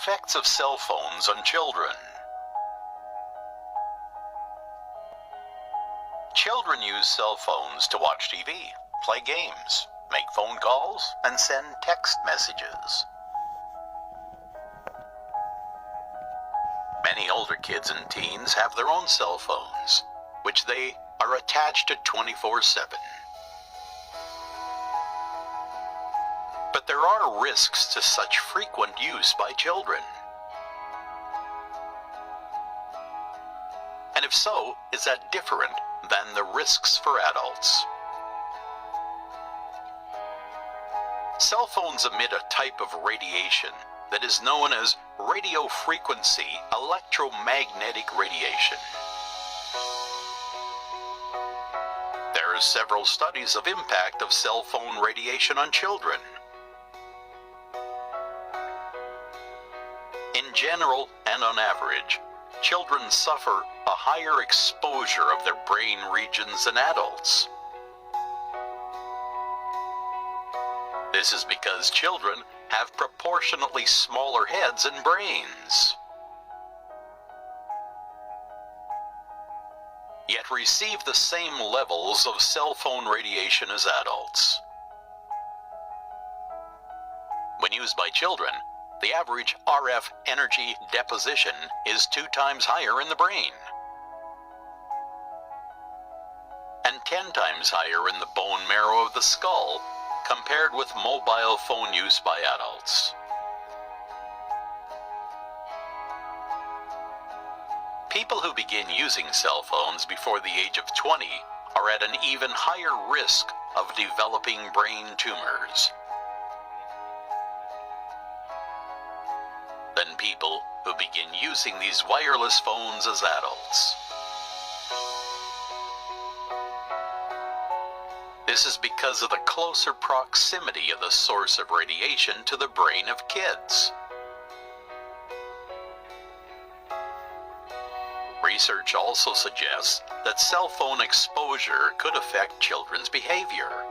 Effects of cell phones on children. Children use cell phones to watch TV, play games, make phone calls, and send text messages. Many older kids and teens have their own cell phones, which they are attached to 24/7. But there are risks to such frequent use by children. And if so, is that different than the risks for adults? Cell phones emit a type of radiation that is known as radio frequency electromagnetic radiation. There are several studies of impact of cell phone radiation on children. In general and on average, children suffer a higher exposure of their brain regions than adults. This is because children have proportionately smaller heads and brains, yet receive the same levels of cell phone radiation as adults. When used by children, the average RF energy deposition is 2 times higher in the brain and 10 times higher in the bone marrow of the skull compared with mobile phone use by adults. People who begin using cell phones before the age of 20 are at an even higher risk of developing brain tumors than people who begin using these wireless phones as adults. This is because of the closer proximity of the source of radiation to the brain of kids. Research also suggests that cell phone exposure could affect children's behavior.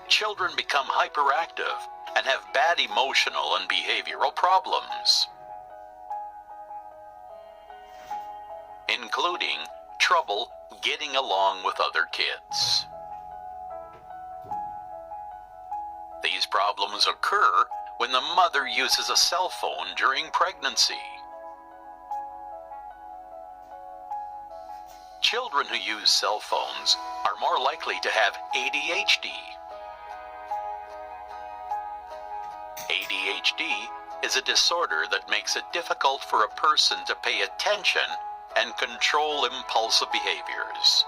Children become hyperactive and have bad emotional and behavioral problems, including trouble getting along with other kids. These problems occur when the mother uses a cell phone during pregnancy. Children who use cell phones are more likely to have ADHD. ADHD is a disorder that makes it difficult for a person to pay attention and control impulsive behaviors.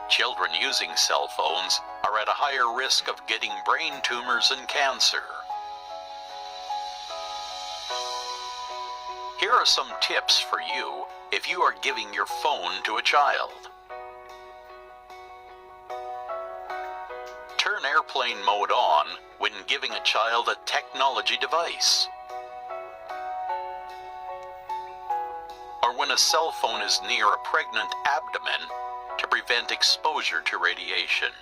Children using cell phones are at a higher risk of getting brain tumors and cancer. Here are some tips for you if you are giving your phone to a child. Turn airplane mode on when giving a child a technology device, or when a cell phone is near a pregnant abdomen to prevent exposure to radiation.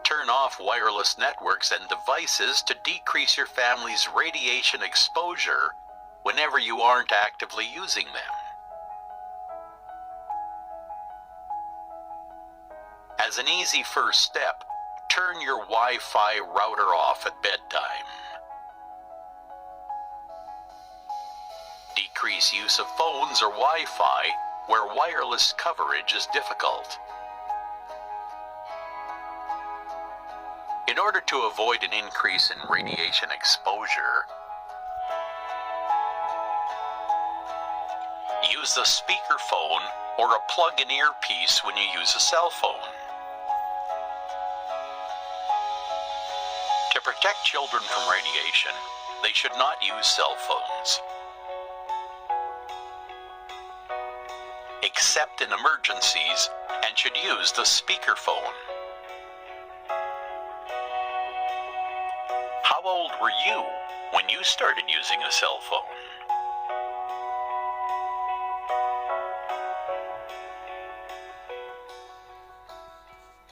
Turn off wireless networks and devices to decrease your family's radiation exposure whenever you aren't actively using them. As an easy first step, turn your Wi-Fi router off at bedtime. Decrease use of phones or Wi-Fi where wireless coverage is difficult. In order to avoid an increase in radiation exposure, use the speakerphone or a plug-in earpiece when you use a cell phone. To protect children from radiation, they should not use cell phones, except in emergencies, and should use the speakerphone. How old were you when you started using a cell phone?